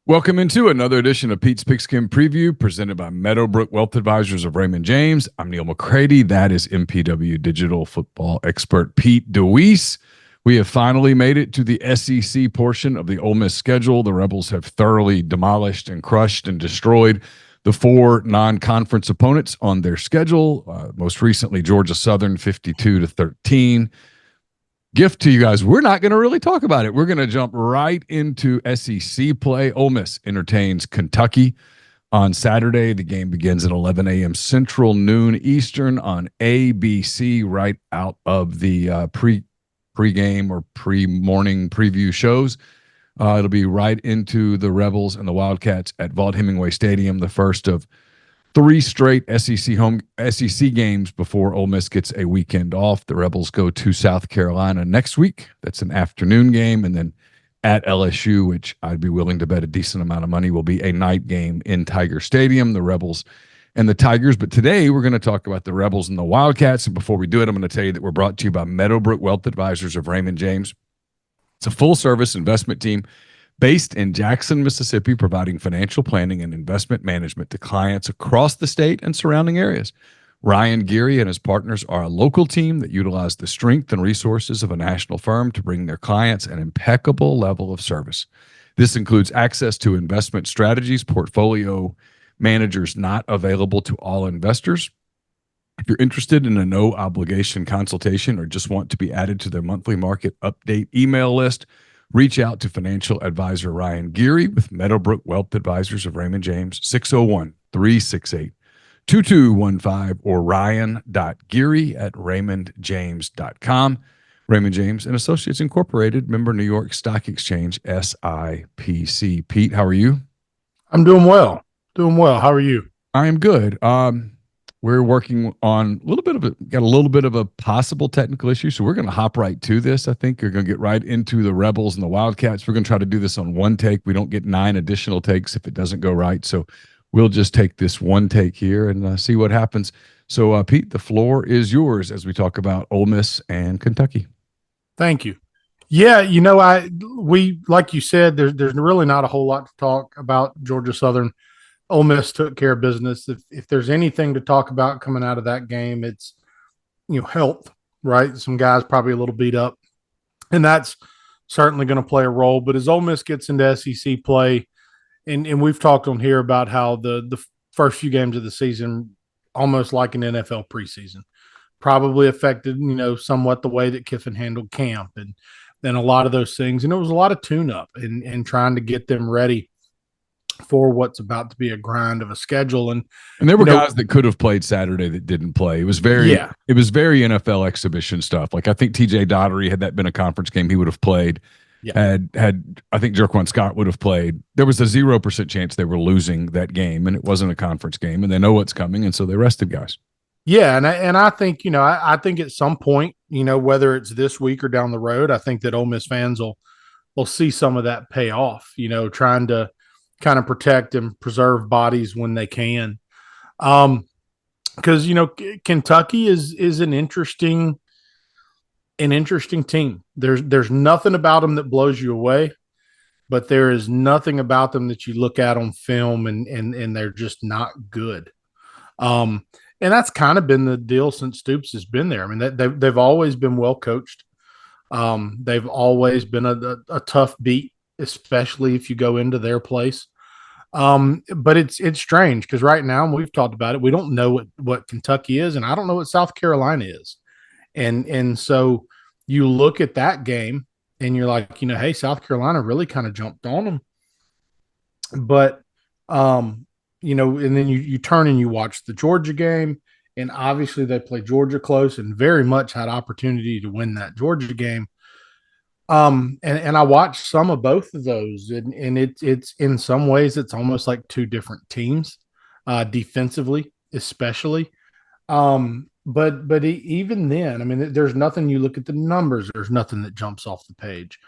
Welcome into another edition of Pete's Pigskin Preview presented by Meadowbrook Wealth Advisors of Raymond James. I'm Neil McCready. That is MPW digital football expert Pete DeWeese. We have finally made it to the SEC portion of the Ole Miss schedule. The Rebels have thoroughly demolished and crushed and destroyed the four non-conference opponents on their schedule. Most recently, Georgia Southern 52-13. Gift to you guys. We're not going to really talk about it. We're going to jump right into SEC play. Ole Miss entertains Kentucky on Saturday. The game begins at 11 a.m. Central, noon Eastern on ABC, right out of the pre-game or pre-morning preview shows. It'll be right into the Rebels and the Wildcats at Vaught-Hemingway Stadium, the first of three straight SEC games before Ole Miss gets a weekend off. The Rebels go to South Carolina next week. That's an afternoon game. And then at LSU, which I'd be willing to bet a decent amount of money, will be a night game in Tiger Stadium, the Rebels and the Tigers. But today we're going to talk about the Rebels and the Wildcats. And before we do it, I'm going to tell you that we're brought to you by Meadowbrook Wealth Advisors of Raymond James. It's a full-service investment team based in Jackson, Mississippi, providing financial planning and investment management to clients across the state and surrounding areas. Ryan Geary and his partners are a local team that utilize the strength and resources of a national firm to bring their clients an impeccable level of service. This includes access to investment strategies, portfolio managers not available to all investors. If you're interested in a no-obligation consultation or just want to be added to their monthly market update email list, reach out to financial advisor Ryan Geary with Meadowbrook Wealth Advisors of Raymond James, 601-368-2215 or ryan.geary@raymondjames.com. Raymond James and Associates Incorporated, member New York Stock Exchange, SIPC. Pete, how are you? I'm doing well. How are you? I am good. We're working on got a little bit of a possible technical issue, so we're going to hop right to this. I think you're going to get right into the Rebels and the Wildcats. We're going to try to do this on one take. We don't get 9 additional takes if it doesn't go right, so we'll just take this one take here and see what happens. So, Pete, the floor is yours as we talk about Ole Miss and Kentucky. Thank you. Yeah, we like you said, there's really not a whole lot to talk about Georgia Southern. Ole Miss took care of business. If there's anything to talk about coming out of that game, it's health, right? Some guys probably a little beat up, and that's certainly going to play a role. But as Ole Miss gets into SEC play, and we've talked on here about how the first few games of the season, almost like an NFL preseason, probably affected somewhat the way that Kiffin handled camp and then a lot of those things. And it was a lot of tune-up and trying to get them ready for what's about to be a grind of a schedule. And there were guys that could have played Saturday that didn't play. It was very NFL exhibition stuff. Like I think TJ Daugherty, had that been a conference game, he would have played. Yeah. Had I think Jerquan Scott would have played. There was a 0% chance they were losing that game, and it wasn't a conference game, and they know what's coming, and so they rested guys. Yeah, and I think I think at some point, whether it's this week or down the road, I think that Ole Miss fans will see some of that pay off. Trying to kind of protect and preserve bodies when they can. Because, Kentucky is an interesting team. There's nothing about them that blows you away, but there is nothing about them that you look at on film and they're just not good. And that's kind of been the deal since Stoops has been there. I mean, they've always been well coached. They've always been a tough beat, especially if you go into their place. But it's strange because right now, and we've talked about it, we don't know what Kentucky is, and I don't know what South Carolina is. And so you look at that game and you're like, hey, South Carolina really kind of jumped on them. But and then you turn and you watch the Georgia game, and obviously they play Georgia close and very much had opportunity to win that Georgia game. And I watched some of both of those, and it's in some ways it's almost like two different teams, defensively especially. But even then, I mean, there's nothing. You look at the numbers, there's nothing that jumps off the page.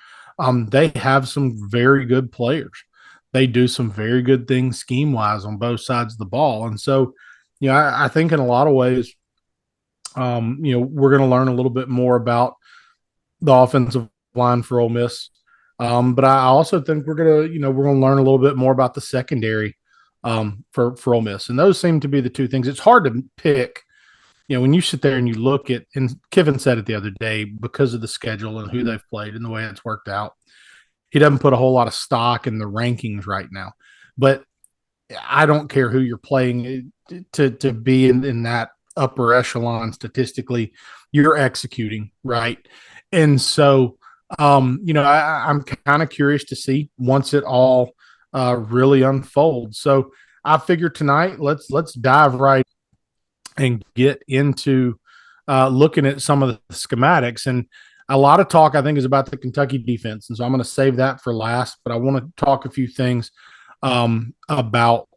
They have some very good players. They do some very good things scheme wise on both sides of the ball, and so I think in a lot of ways, we're going to learn a little bit more about the offensive line for Ole Miss But I also think we're gonna learn a little bit more about the secondary for Ole Miss, and those seem to be the two things. It's hard to pick. When you sit there and you look at, and Kiffin said it the other day, because of the schedule and who they've played and the way it's worked out, he doesn't put a whole lot of stock in the rankings right now. But I don't care who you're playing to be in that upper echelon statistically, you're executing, right? And so, I'm kind of curious to see once it all really unfolds. So I figure tonight, let's dive right and get into looking at some of the schematics. And a lot of talk, I think, is about the Kentucky defense. And so I'm going to save that for last, but I want to talk a few things about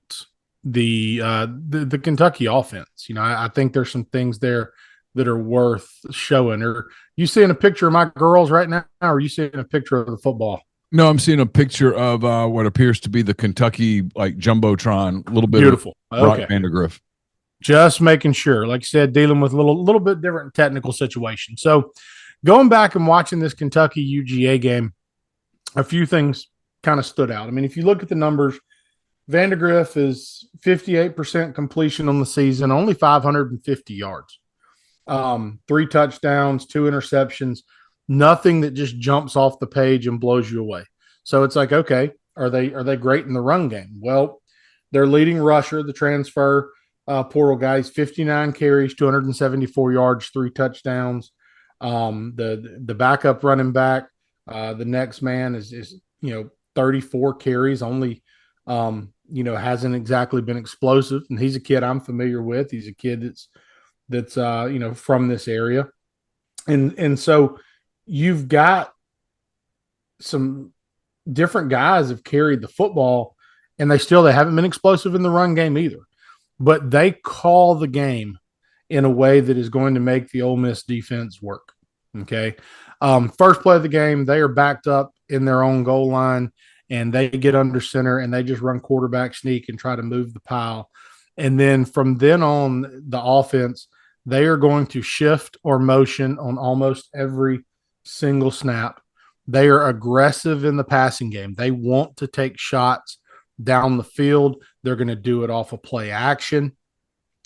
the Kentucky offense. I think there's some things there that are worth showing. Or you seeing a picture of my girls right now, or are you seeing a picture of the football? No, I'm seeing a picture of what appears to be the Kentucky jumbotron, a little bit Beautiful. Of Brock Vandagriff. Just making sure, like I said, dealing with a little bit different technical situation. So going back and watching this Kentucky UGA game, a few things kind of stood out. I mean, if you look at the numbers, Vandagriff is 58% completion on the season, only 550 yards, 3 touchdowns, 2 interceptions, nothing that just jumps off the page and blows you away. So it's like, okay, are they great in the run game? Well, their leading rusher, the transfer portal guys, 59 carries, 274 yards, 3 touchdowns. The backup running back, the next man is 34 carries, only hasn't exactly been explosive. And he's a kid I'm familiar with. He's a kid that's from this area. And so you've got some different guys have carried the football, and they haven't been explosive in the run game either. But they call the game in a way that is going to make the Ole Miss defense work. Okay. First play of the game, they are backed up in their own goal line, and they get under center and they just run quarterback sneak and try to move the pile. And then from then on, the offense, they are going to shift or motion on almost every single snap. They are aggressive in the passing game. They want to take shots down the field. They're going to do it off of play action,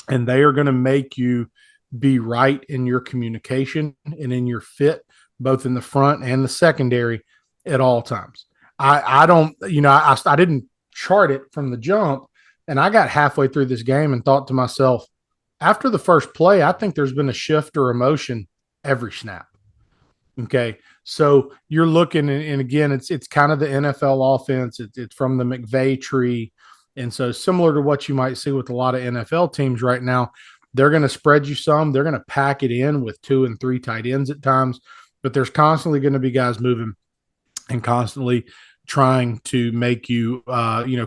and they are going to make you be right in your communication and in your fit, both in the front and the secondary at all times. I didn't chart it from the jump, and I got halfway through this game and thought to myself, after the first play, I think there's been a shift or a motion every snap. Okay. So you're looking, and again, it's kind of the NFL offense. It's from the McVay tree. And so similar to what you might see with a lot of NFL teams right now, they're going to spread you some. They're going to pack it in with 2 and 3 tight ends at times, but there's constantly going to be guys moving and constantly trying to make you,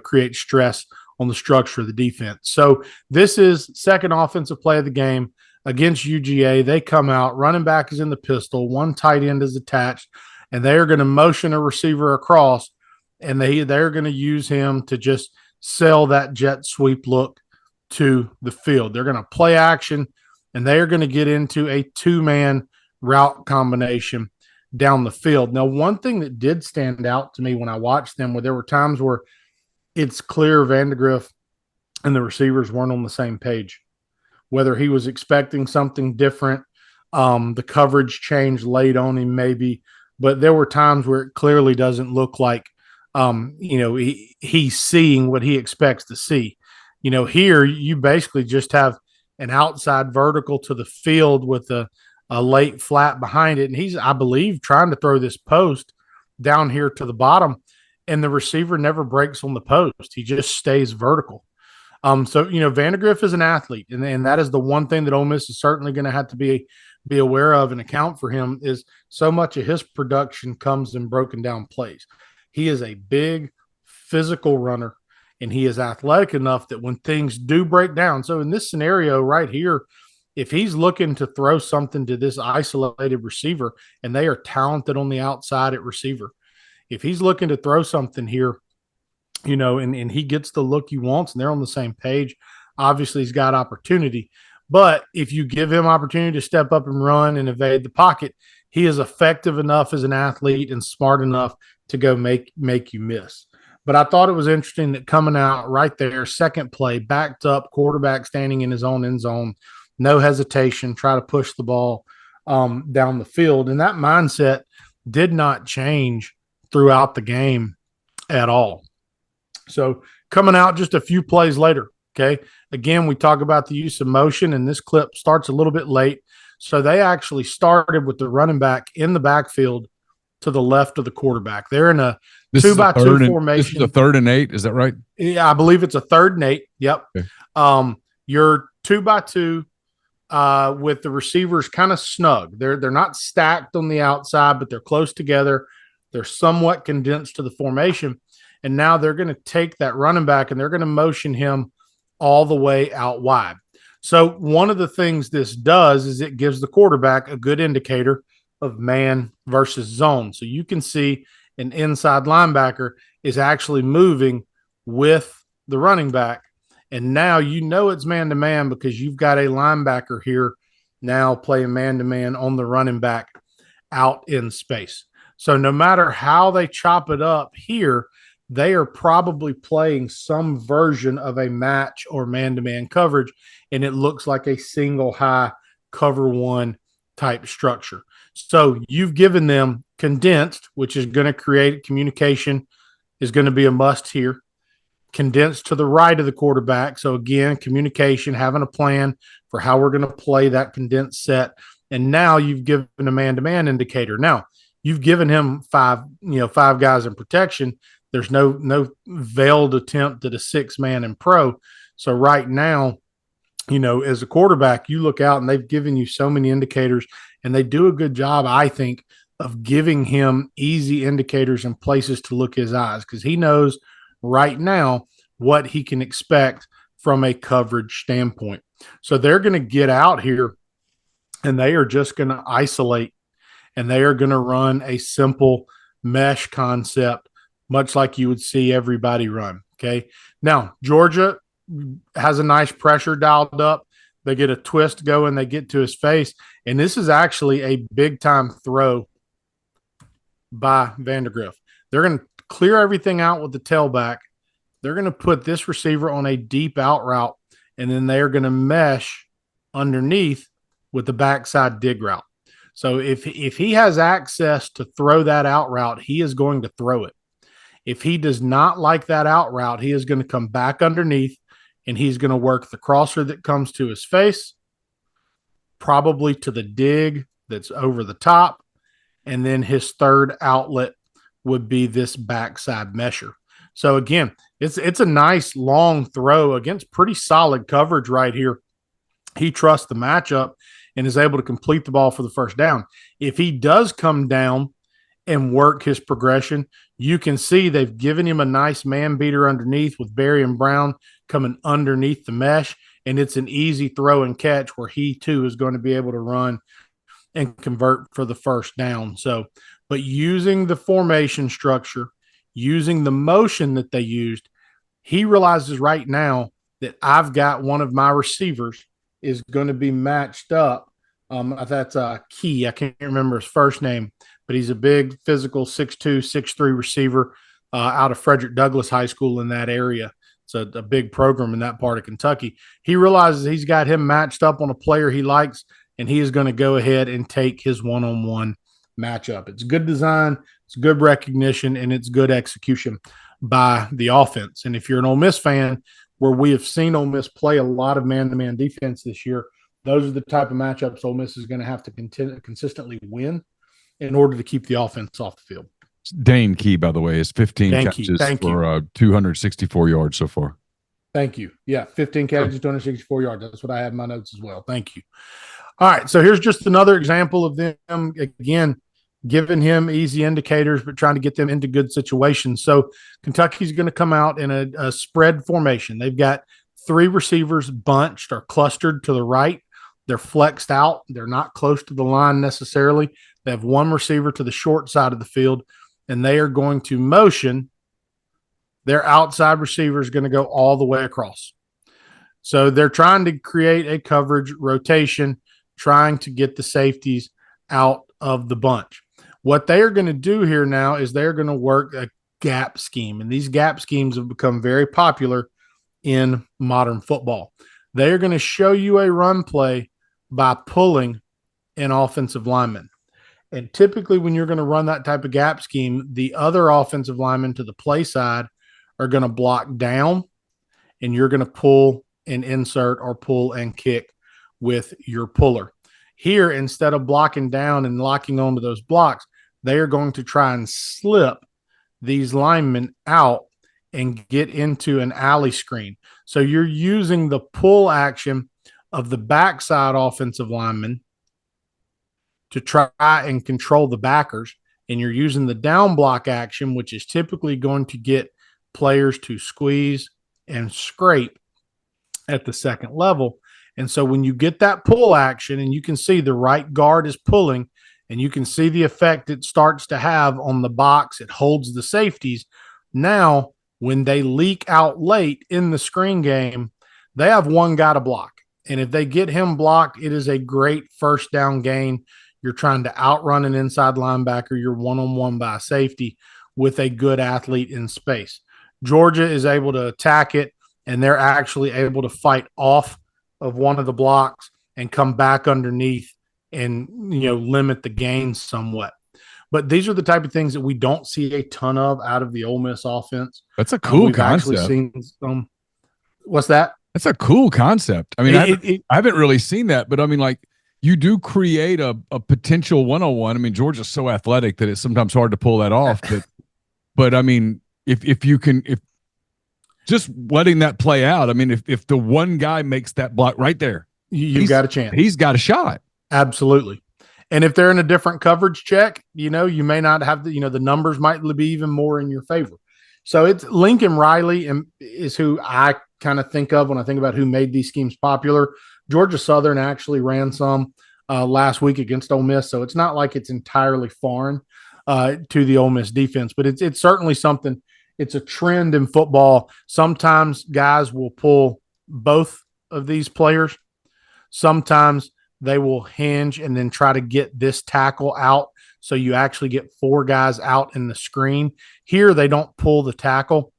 create stress on the structure of the defense. So this is second offensive play of the game against UGA. They come out, running back is in the pistol, 1 tight end is attached, and they are going to motion a receiver across, and they're going to use him to just sell that jet sweep look to the field. They're going to play action, and they are going to get into a 2-man route combination down the field. Now, one thing that did stand out to me when I watched them, where there were times where it's clear Vandagriff and the receivers weren't on the same page, whether he was expecting something different. The coverage changed late on him maybe, but there were times where it clearly doesn't look like, he's seeing what he expects to see. Here you basically just have an outside vertical to the field with a late flat behind it. And he's, I believe, trying to throw this post down here to the bottom, and the receiver never breaks on the post. He just stays vertical. Vandagriff is an athlete, and that is the one thing that Ole Miss is certainly going to have to be aware of and account for him, is so much of his production comes in broken down plays. He is a big physical runner, and he is athletic enough that when things do break down. So in this scenario right here, if he's looking to throw something to this isolated receiver, and they are talented on the outside at receiver, if he's looking to throw something here, and he gets the look he wants, and they're on the same page, obviously he's got opportunity. But if you give him opportunity to step up and run and evade the pocket, he is effective enough as an athlete and smart enough to go make you miss. But I thought it was interesting that coming out right there, second play, backed up, quarterback standing in his own end zone, no hesitation, try to push the ball down the field. And that mindset did not change throughout the game at all. So coming out just a few plays later, okay, again, we talk about the use of motion, and this clip starts a little bit late. So they actually started with the running back in the backfield to the left of the quarterback. They're in a 2-by-2 formation. This is a 3rd and 8. Is that right? Yeah, I believe it's a 3rd and 8. Yep. Okay. You're 2-by-2 with the receivers kind of snug. They're not stacked on the outside, but they're close together. They're somewhat condensed to the formation. And now they're going to take that running back and they're going to motion him all the way out wide. So one of the things this does is it gives the quarterback a good indicator of man versus zone. So you can see an inside linebacker is actually moving with the running back. And now you know it's man-to-man because you've got a linebacker here now playing man-to-man on the running back out in space. So no matter how they chop it up here, they are probably playing some version of a match or man-to-man coverage, and it looks like a single high cover one type structure. So you've given them condensed, which is going to create communication, is going to be a must here. Condensed to the right of the quarterback. So again, communication, having a plan for how we're going to play that condensed set. And now you've given a man-to-man indicator. Now you've given him five guys in protection. There's no veiled attempt at a 6-man in pro. So right now, as a quarterback, you look out and they've given you so many indicators, and they do a good job, I think, of giving him easy indicators and places to look his eyes, because he knows right now what he can expect from a coverage standpoint. So they're going to get out here and they are just going to isolate, and they are going to run a simple mesh concept, much like you would see everybody run. Okay. Now, Georgia has a nice pressure dialed up. They get a twist going, they get to his face, and this is actually a big time throw by Vandergriff. They're going to clear everything out with the tailback. They're going to put this receiver on a deep out route, and then they're going to mesh underneath with the backside dig route. So if he has access to throw that out route, he is going to throw it. If he does not like that out route, he is going to come back underneath, and he's going to work the crosser that comes to his face, probably to the dig that's over the top, and then his third outlet would be this backside mesher. So again, it's a nice long throw against pretty solid coverage right here. He trusts the matchup and is able to complete the ball for the first down. If he does come down and work his progression, you can see they've given him a nice man beater underneath with Barry and Brown coming underneath the mesh, and it's an easy throw and catch where he too is going to be able to run and convert for the first down. So, but using the formation structure, using the motion that they used, he realizes right now that I've got one of my receivers is going to be matched up. That's Key. I can't remember his first name, but he's a big physical 6'2", 6'3" receiver out of Frederick Douglass High School in that area. It's a big program in that part of Kentucky. He realizes he's got him matched up on a player he likes, and he is going to go ahead and take his one-on-one matchup. It's good design, it's good recognition, and it's good execution by the offense. And if you're an Ole Miss fan, where we have seen Ole Miss play a lot of man-to-man defense this year, those are the type of matchups Ole Miss is going to have to consistently win in order to keep the offense off the field. Dane Key, by the way, is 15 catches for 264 yards so far. Thank you. Yeah, 15 catches, 264 yards. That's what I have in my notes as well. Thank you. All right, so here's just another example of them, again, giving him easy indicators, but trying to get them into good situations. So Kentucky's going to come out in a spread formation. They've got 3 receivers bunched or clustered to the right. They're flexed out. They're not close to the line necessarily. They have 1 receiver to the short side of the field, and they are going to motion. Their outside receiver is going to go all the way across. So they're trying to create a coverage rotation, trying to get the safeties out of the bunch. What they are going to do here now is they're going to work a gap scheme. And these gap schemes have become very popular in modern football. They are going to show you a run play by pulling an offensive lineman. And typically, when you're going to run that type of gap scheme, the other offensive linemen to the play side are going to block down, and you're going to pull and insert or pull and kick with your puller. Here, instead of blocking down and locking onto those blocks, they are going to try and slip these linemen out and get into an alley screen. So you're using the pull action of the backside offensive lineman to try and control the backers, and you're using the down block action, which is typically going to get players to squeeze and scrape at the second level. And so when you get that pull action, and you can see the right guard is pulling, and you can see the effect it starts to have on the box, it holds the safeties. Now, when they leak out late in the screen game, they have one guy to block. And if they get him blocked, it is a great first down gain. You're trying to outrun an inside linebacker. You're one-on-one by a safety with a good athlete in space. Georgia is able to attack it, and they're actually able to fight off of one of the blocks and come back underneath and, limit the gain somewhat. But these are the type of things that we don't see a ton of out of the Ole Miss offense. That's a cool We've concept. actually seen some. What's that? That's a cool concept. I mean, I haven't really seen that, but I mean, like, you do create a potential 101. I mean, Georgia's so athletic that it's sometimes hard to pull that off. But I mean, if just letting that play out, I mean, if the one guy makes that block right there, you've got a chance. He's got a shot. Absolutely. And if they're in a different coverage check, you may not have the numbers might be even more in your favor. So it's Lincoln Riley is who I kind of think of when I think about who made these schemes popular. Georgia Southern actually ran some last week against Ole Miss, so it's not like it's entirely foreign to the Ole Miss defense, but it's certainly something. It's a trend in football. Sometimes guys will pull both of these players. Sometimes they will hinge and then try to get this tackle out, so you actually get four guys out in the screen. Here, they don't pull the tackle.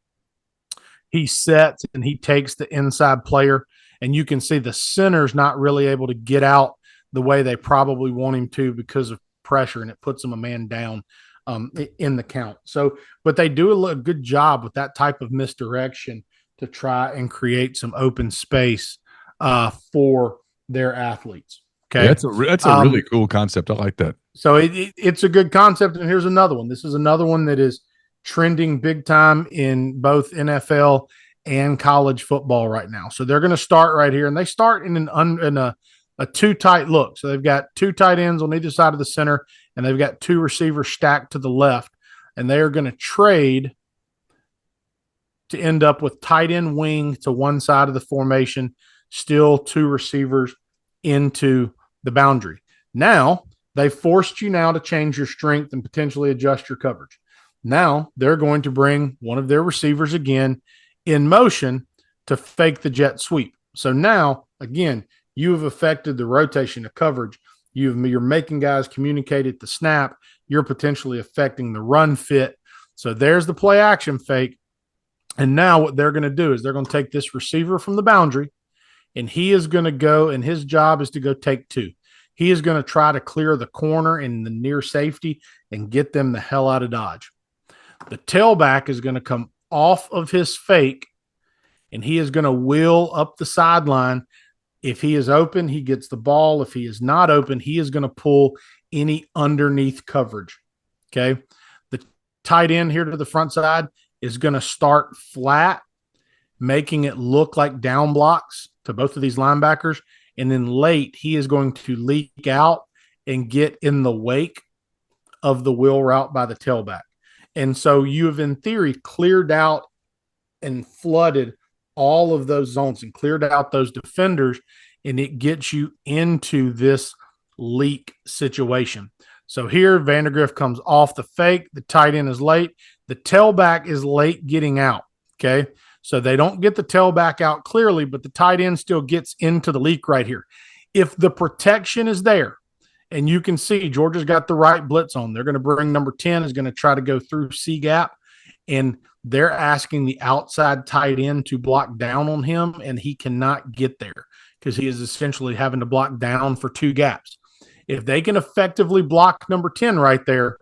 He sets and he takes the inside player, and you can see the center's not really able to get out the way they probably want him to because of pressure, and it puts him a man down in the count. So, but they do a good job with that type of misdirection to try and create some open space for their athletes. Okay, yeah, that's a really cool concept. I like that. So it's a good concept. And here's another one. This is another one that is trending big time in both NFL and college football right now. So they're going to start right here, and they start in a two tight look. So they've got two tight ends on either side of the center, and they've got two receivers stacked to the left, and they are going to trade to end up with tight end wing to one side of the formation, still two receivers into the boundary. Now, they forced you now to change your strength and potentially adjust your coverage. Now, they're going to bring one of their receivers again in motion to fake the jet sweep. So now, again, you have affected the rotation of coverage. You're making guys communicate at the snap. You're potentially affecting the run fit. So there's the play action fake. And now what they're going to do is they're going to take this receiver from the boundary, and he is going to go, and his job is to go take two. He is going to try to clear the corner and the near safety and get them the hell out of Dodge. The tailback is going to come off of his fake, and he is going to wheel up the sideline. If he is open, he gets the ball. If he is not open, he is going to pull any underneath coverage. Okay. The tight end here to the front side is going to start flat, making it look like down blocks to both of these linebackers. And then late, he is going to leak out and get in the wake of the wheel route by the tailback. And so you have, in theory, cleared out and flooded all of those zones and cleared out those defenders, and it gets you into this leak situation. So here, Vandergrift comes off the fake. The tight end is late. The tailback is late getting out. Okay. So they don't get the tailback out clearly, but the tight end still gets into the leak right here. If the protection is there, And you can see Georgia's got the right blitz on. They're going to bring number 10 is going to try to go through C gap, and they're asking the outside tight end to block down on him, and he cannot get there because he is essentially having to block down for two gaps. If they can effectively block number 10 right there,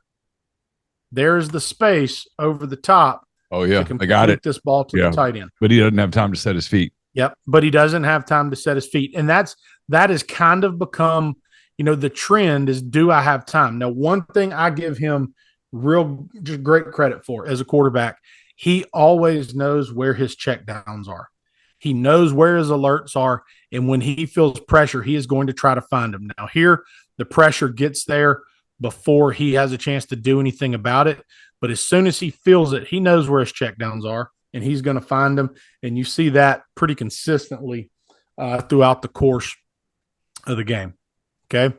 there's the space over the top. Oh, yeah. I got it. This ball to the tight end. But he doesn't have time to set his feet. Yep. But he doesn't have time to set his feet. And that has kind of become, the trend is, do I have time? Now, one thing I give him just great credit for as a quarterback, he always knows where his checkdowns are. He knows where his alerts are. And when he feels pressure, he is going to try to find them. Now, here, the pressure gets there before he has a chance to do anything about it. But as soon as he feels it, he knows where his checkdowns are, and he's going to find them. And you see that pretty consistently throughout the course of the game. Okay.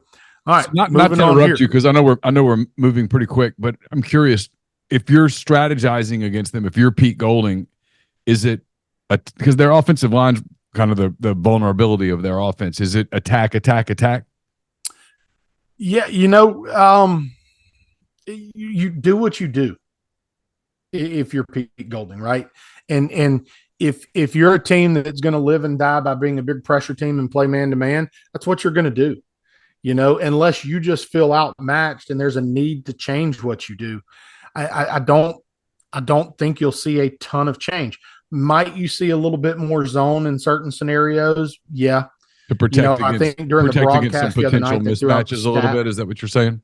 All right. So not to interrupt you, because I know we're moving pretty quick, but I'm curious, if you're strategizing against them, if you're Pete Golding, is it because their offensive line's kind of the vulnerability of their offense? Is it attack, attack, attack? Yeah, you do what you do if you're Pete Golding, right? And if you're a team that's going to live and die by being a big pressure team and play man to man, that's what you're going to do. Unless you just feel outmatched and there's a need to change what you do. I don't think you'll see a ton of change. Might you see a little bit more zone in certain scenarios? Yeah. To protect I think during the broadcast some the other night, mismatches a little bit. Is that what you're saying?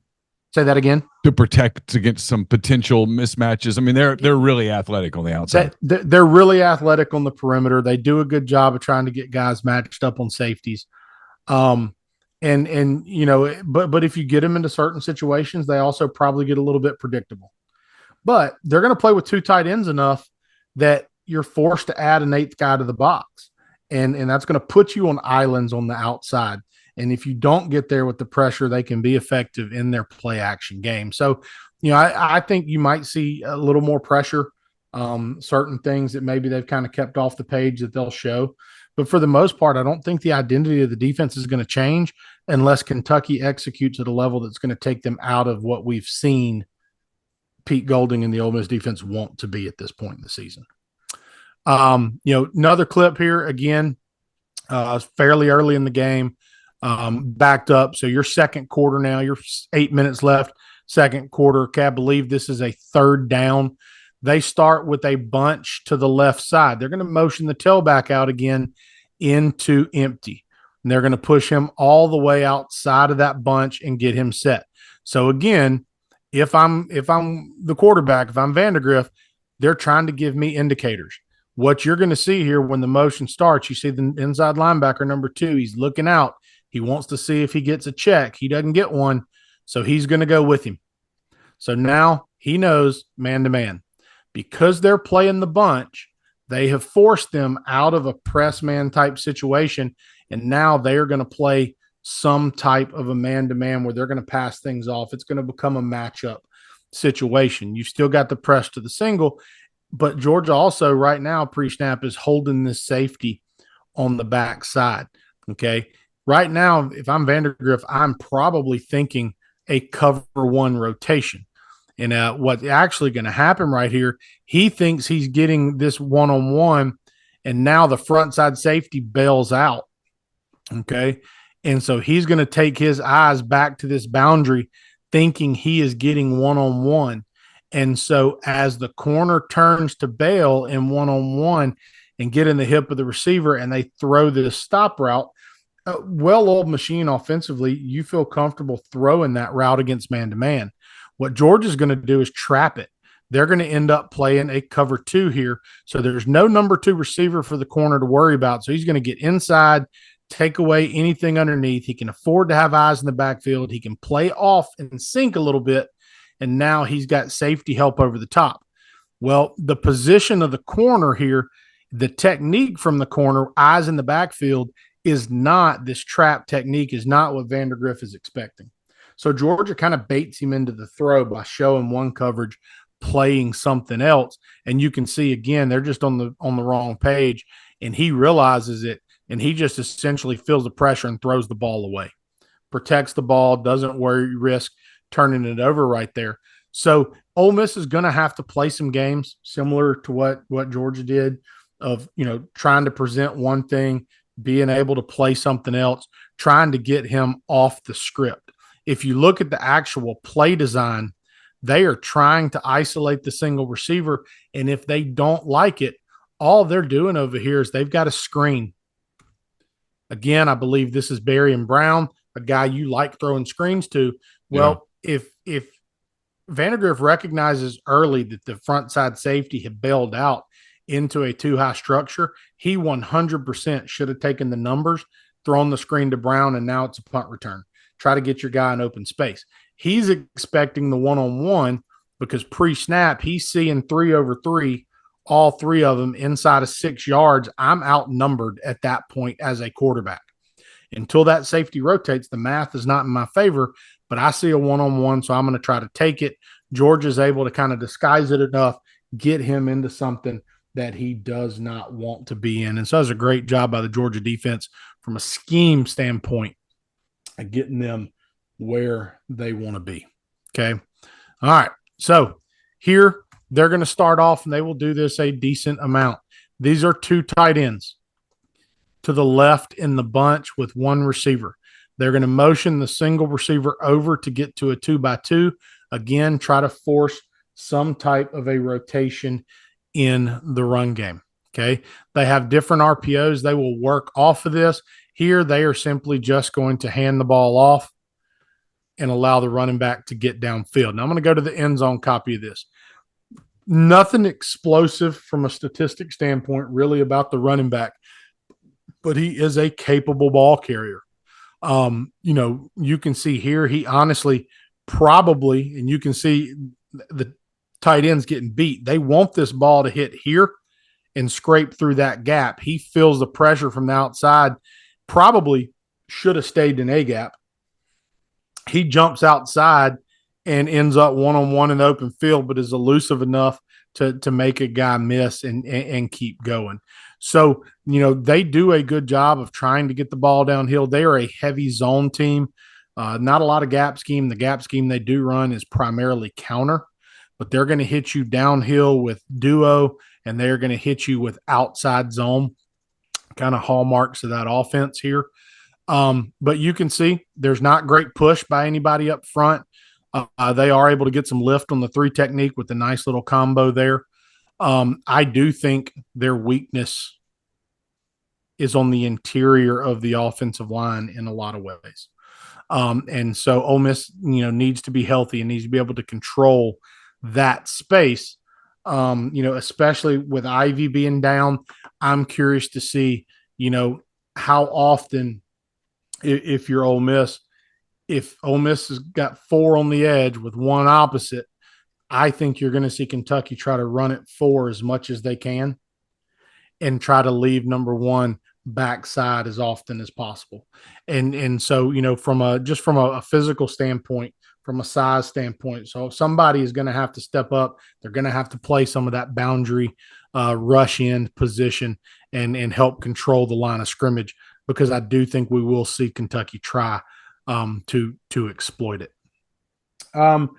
Say that again. To protect against some potential mismatches. I mean, they're really athletic on the outside. They're really athletic on the perimeter. They do a good job of trying to get guys matched up on safeties. But if you get them into certain situations, they also probably get a little bit predictable. But they're going to play with two tight ends enough that you're forced to add an eighth guy to the box. And that's going to put you on islands on the outside. And if you don't get there with the pressure, they can be effective in their play action game. So, I think you might see a little more pressure, certain things that maybe they've kind of kept off the page that they'll show. But for the most part, I don't think the identity of the defense is going to change unless Kentucky executes at a level that's going to take them out of what we've seen Pete Golding and the Ole Miss defense want to be at this point in the season. Another clip here again, fairly early in the game, backed up. So your second quarter now, you're 8 minutes left, second quarter. Okay, I believe this is a third down. They start with a bunch to the left side. They're going to motion the tailback out again into empty. And they're going to push him all the way outside of that bunch and get him set. So again, if I'm the quarterback, if I'm Vandegrift, they're trying to give me indicators. What you're going to see here when the motion starts, you see the inside linebacker number 2. He's looking out. He wants to see if he gets a check. He doesn't get one, so he's going to go with him. So now he knows man-to-man. Because they're playing the bunch, they have forced them out of a press man type situation, and now they are going to play some type of a man-to-man where they're going to pass things off. It's going to become a matchup situation. You still got the press to the single, but Georgia also right now pre-snap is holding this safety on the backside. Okay. Right now, if I'm Vandegrift, I'm probably thinking a cover one rotation. And what's actually going to happen right here, he thinks he's getting this one-on-one, and now the front side safety bails out. Okay. And so he's going to take his eyes back to this boundary thinking he is getting one-on-one. And so as the corner turns to bail in one-on-one and get in the hip of the receiver and they throw this stop route, well-oiled machine offensively, you feel comfortable throwing that route against man-to-man. What Georgia's going to do is trap it. They're going to end up playing a cover 2 here. So there's no number 2 receiver for the corner to worry about. So he's going to get inside, take away anything underneath. He can afford to have eyes in the backfield. He can play off and sink a little bit. And now he's got safety help over the top. Well, the position of the corner here, the technique from the corner, eyes in the backfield, is not this trap technique, is not what Vandegrift is expecting. So Georgia kind of baits him into the throw by showing one coverage, playing something else. And you can see, again, they're just on the wrong page, and he realizes it, and he just essentially feels the pressure and throws the ball away. protects the ball, doesn't risk turning it over right there. So Ole Miss is going to have to play some games similar to what Georgia did, of trying to present one thing, being able to play something else, trying to get him off the script. If you look at the actual play design, they are trying to isolate the single receiver, and if they don't like it, all they're doing over here is they've got a screen. Again, I believe this is Barry and Brown, a guy you like throwing screens to. Well, if Vandegrift recognizes early that the front side safety had bailed out into a too high structure, he 100% should have taken the numbers, thrown the screen to Brown, and now it's a punt return. Try to get your guy in open space. He's expecting the one-on-one because pre-snap, he's seeing 3 over 3, all 3 of them inside of 6 yards. I'm outnumbered at that point as a quarterback. Until that safety rotates, the math is not in my favor, but I see a one-on-one, so I'm going to try to take it. Georgia's able to kind of disguise it enough, get him into something that he does not want to be in. And so it was a great job by the Georgia defense from a scheme standpoint of getting them where they want to be. Okay. All right. So here they're going to start off, and they will do this a decent amount. These are 2 tight ends to the left in the bunch with 1 receiver. They're going to motion the single receiver over to get to a 2x2. Again, try to force some type of a rotation in the run game. Okay. They have different RPOs. They will work off of this. Here, they are simply just going to hand the ball off and allow the running back to get downfield. Now, I'm going to go to the end zone copy of this. Nothing explosive from a statistic standpoint really about the running back, but he is a capable ball carrier. You can see here, he honestly probably, and you can see the tight ends getting beat. They want this ball to hit here and scrape through that gap. He feels the pressure from the outside, probably should have stayed in A gap. He jumps outside and ends up one-on-one in the open field, but is elusive enough to make a guy miss and keep going. So, they do a good job of trying to get the ball downhill. They are a heavy zone team. Not a lot of gap scheme. The gap scheme they do run is primarily counter, but they're going to hit you downhill with duo, and they're going to hit you with outside zone, kind of hallmarks of that offense here. But you can see there's not great push by anybody up front. They are able to get some lift on the 3 technique with a nice little combo there. I do think their weakness is on the interior of the offensive line in a lot of ways. And so Ole Miss, needs to be healthy and needs to be able to control that space. Especially with Ivy being down, I'm curious to see, how often, if you're Ole Miss, if Ole Miss has got 4 on the edge with 1 opposite, I think you're going to see Kentucky try to run it 4 as much as they can and try to leave number 1 backside as often as possible. And so, from a physical standpoint, from a size standpoint, so somebody is going to have to step up. They're going to have to play some of that boundary rush in position and help control the line of scrimmage, because I do think we will see Kentucky try to exploit it. Kind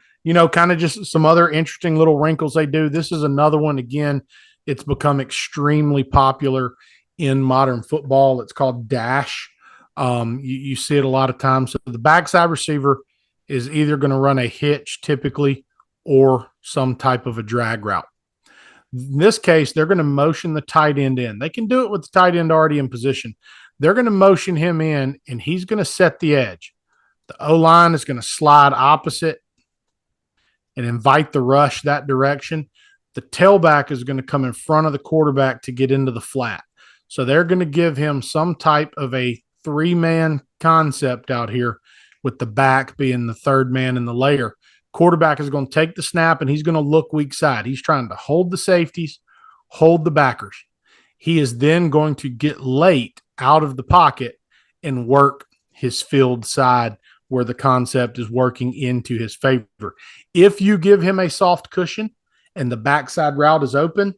of just some other interesting little wrinkles they do. This is another one. Again, it's become extremely popular in modern football. It's called dash. You see it a lot of times. So the backside receiver is either going to run a hitch typically or some type of a drag route. In this case, they're going to motion the tight end in. They can do it with the tight end already in position. They're going to motion him in, and he's going to set the edge. The O-line is going to slide opposite and invite the rush that direction. The tailback is going to come in front of the quarterback to get into the flat. So they're going to give him some type of a 3-man concept out here, with the back being the 3rd man in the layer. Quarterback is going to take the snap, and he's going to look weak side. He's trying to hold the safeties, hold the backers. He is then going to get late out of the pocket and work his field side where the concept is working into his favor. If you give him a soft cushion and the backside route is open,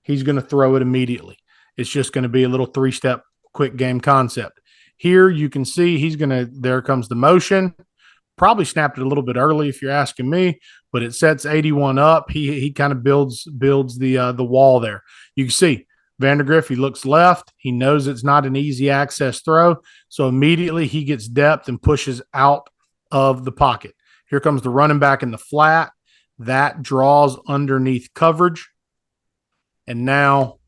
he's going to throw it immediately. It's just going to be a little 3-step quick game concept. Here you can see there comes the motion. Probably snapped it a little bit early if you're asking me, but it sets 81 up. He kind of builds the wall there. You can see Vandergriff, he looks left. He knows it's not an easy access throw. So immediately he gets depth and pushes out of the pocket. Here comes the running back in the flat. That draws underneath coverage. And now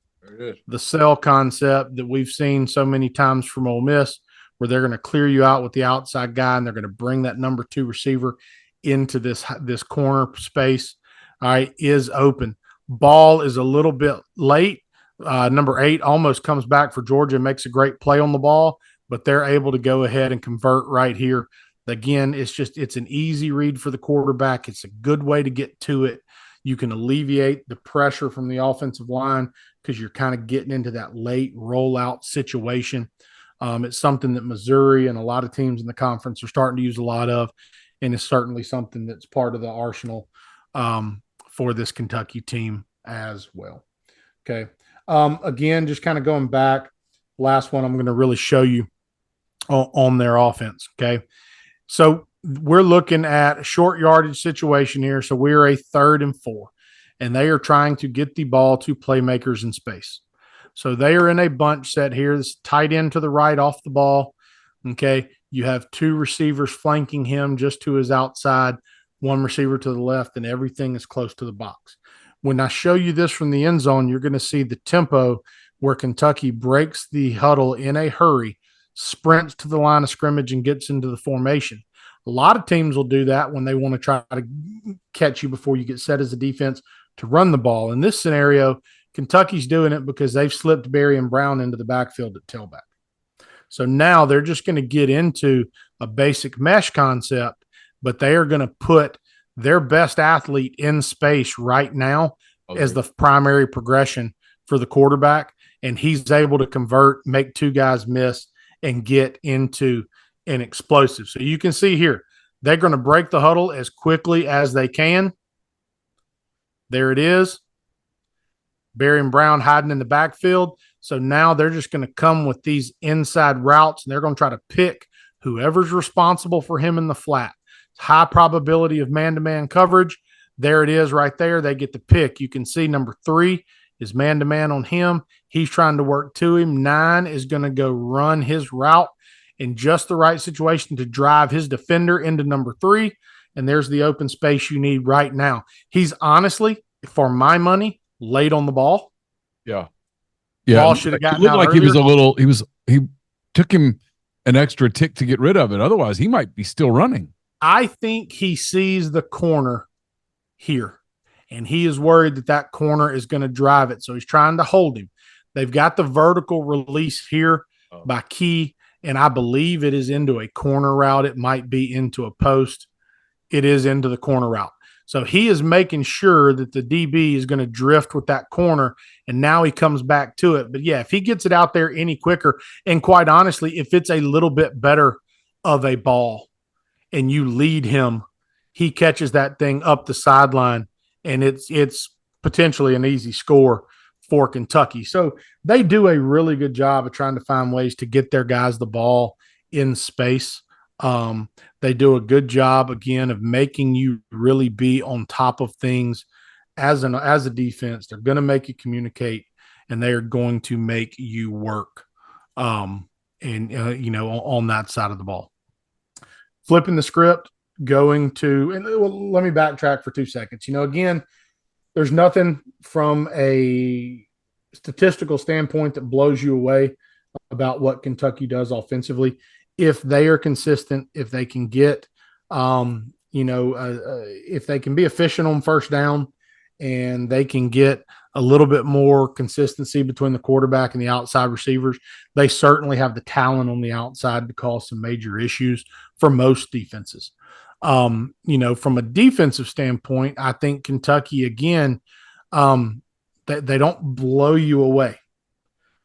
the cell concept that we've seen so many times from Ole Miss, where they're going to clear you out with the outside guy and they're going to bring that number 2 receiver into this corner space. All right, is open. Ball is a little bit late. Number 8 almost comes back for Georgia and makes a great play on the ball, but they're able to go ahead and convert right here. Again, it's an easy read for the quarterback. It's a good way to get to it. You can alleviate the pressure from the offensive line because you're kind of getting into that late rollout situation. It's something that Missouri and a lot of teams in the conference are starting to use a lot of, and it's certainly something that's part of the arsenal for this Kentucky team as well. Okay. Again, just kind of going back, last one I'm going to really show you on their offense. Okay. So we're looking at a short yardage situation here. So we're a 3rd and 4, and they are trying to get the ball to playmakers in space. So they are in a bunch set here. This tight end to the right off the ball. Okay. You have 2 receivers flanking him just to his outside, 1 receiver to the left, and everything is close to the box. When I show you this from the end zone, you're going to see the tempo where Kentucky breaks the huddle in a hurry, sprints to the line of scrimmage, and gets into the formation. A lot of teams will do that when they want to try to catch you before you get set as a defense to run the ball. In this scenario, Kentucky's doing it because they've slipped Barry and Brown into the backfield at tailback. So now they're just going to get into a basic mesh concept, but they are going to put their best athlete in space right now as the primary progression for the quarterback. And he's able to convert, make 2 guys miss, and get into an explosive. So you can see here, they're going to break the huddle as quickly as they can. There it is. Barry and Brown hiding in the backfield. So now they're just going to come with these inside routes, and they're going to try to pick whoever's responsible for him in the flat. High probability of man-to-man coverage. There it is right there. They get the pick. You can see number 3 is man-to-man on him. He's trying to work to him. 9 is going to go run his route in just the right situation to drive his defender into number 3. And there's the open space you need right now. He's honestly, for my money, late on the ball. Yeah. Ball should have gotten out like earlier. He took him an extra tick to get rid of it. Otherwise, he might be still running. I think he sees the corner here, and he is worried that corner is going to drive it. So he's trying to hold him. They've got the vertical release here by Key, and I believe it is into a corner route. It might be into a post. It is into the corner route. So he is making sure that the DB is going to drift with that corner, and now he comes back to it. But, yeah, if he gets it out there any quicker, and quite honestly, if it's a little bit better of a ball, and you lead him, he catches that thing up the sideline, and it's potentially an easy score for Kentucky. So they do a really good job of trying to find ways to get their guys the ball in space. They do a good job, again, of making you really be on top of things as a defense. They're going to make you communicate, and they are going to make you work on that side of the ball. Flipping the script, going to – and let me backtrack for 2 seconds. Again, there's nothing from a statistical standpoint that blows you away about what Kentucky does offensively. If they are consistent, if they can get if they can be efficient on first down, and they can get a little bit more consistency between the quarterback and the outside receivers, they certainly have the talent on the outside to cause some major issues for most defenses. From a defensive standpoint, I think Kentucky, again, they don't blow you away.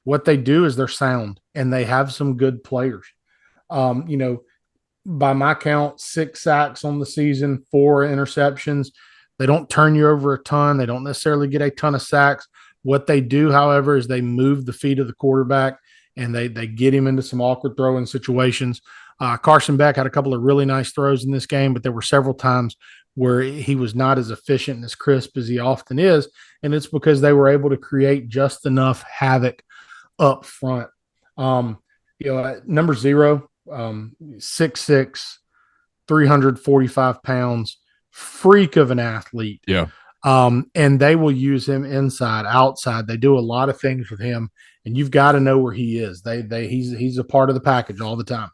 What they do is they're sound, and they have some good players. By my count, 6 sacks on the season, 4 interceptions. They don't turn you over a ton. They don't necessarily get a ton of sacks. What they do, however, is they move the feet of the quarterback and they get him into some awkward throwing situations. Carson Beck had a couple of really nice throws in this game, but there were several times where he was not as efficient and as crisp as he often is. And it's because they were able to create just enough havoc up front. Number 0, 6'6", 345 pounds, freak of an athlete. Yeah. And they will use him inside, outside. They do a lot of things with him, and you've got to know where he is. He's a part of the package all the time.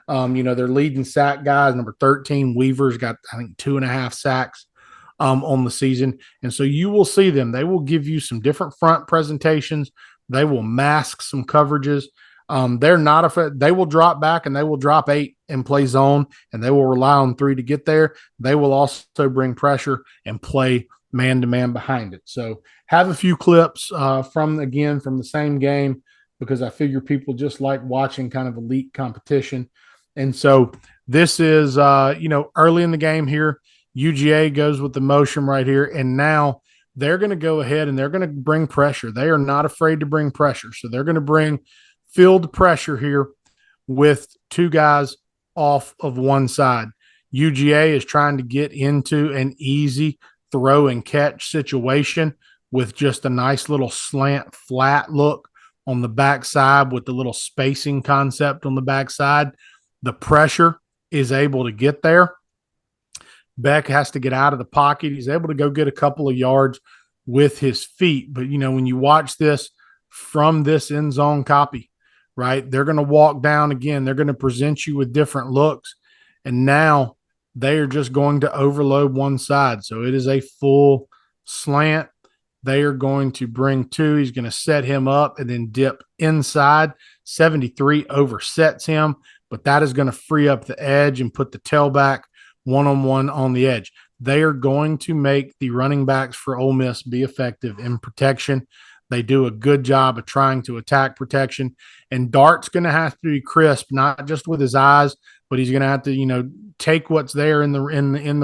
Their leading sack guys, number 13, Weaver's got, I think, 2.5 sacks on the season. And so you will see them. They will give you some different front presentations. They will mask some coverages. They're not afraid. They will drop back and they will drop 8 and play zone, and they will rely on 3 to get there. They will also bring pressure and play man-to-man behind it. So have a few clips from the same game, because I figure people just like watching kind of elite competition. And so this is, early in the game here, UGA goes with the motion right here, and now they're going to go ahead and they're going to bring pressure. They are not afraid to bring pressure. So they're going to bring field pressure here with 2 guys off of one side. UGA is trying to get into an easy throw and catch situation with just a nice little slant flat look on the backside with the little spacing concept on the backside. The pressure is able to get there. Beck has to get out of the pocket. He's able to go get a couple of yards with his feet. But, when you watch this from this end zone copy, right, they're going to walk down again. They're going to present you with different looks. And now they are just going to overload one side. So it is a full slant. They are going to bring 2. He's going to set him up and then dip inside. 73 oversets him, but that is going to free up the edge and put the tailback one-on-one on the edge. They are going to make the running backs for Ole Miss be effective in protection. They do a good job of trying to attack protection. And Dart's going to have to be crisp, not just with his eyes, but he's going to have to, take what's there in the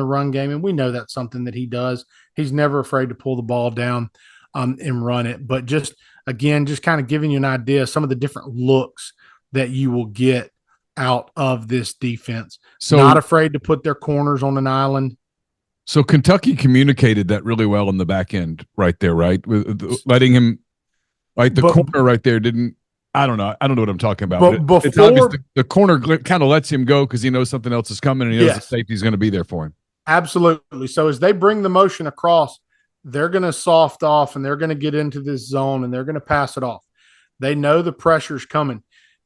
run game. And we know that's something that he does. He's never afraid to pull the ball down and run it. But just kind of giving you an idea of some of the different looks that you will get out of this defense. So not afraid to put their corners on an island. So Kentucky communicated that really well in the back end right there, right? With letting him, like the corner right there didn't, I don't know what I'm talking about. But it's obvious the corner kind of lets him go because he knows something else is coming and he knows the safety's going to be there for him. Absolutely. So as they bring the motion across, they're going to soft off and they're going to get into this zone and they're going to pass it off. They know the pressure's coming.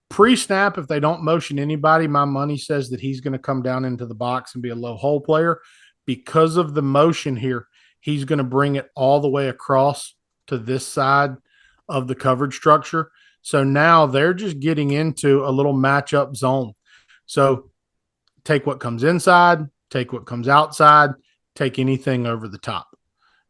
Pre-snap, if they don't motion anybody, my money says that he's going to come down into the box and be a low hole player. Because of the motion here, he's going to bring it all the way across to this side of the coverage structure. So now they're just getting into a little matchup zone. So take what comes inside, take what comes outside, take anything over the top,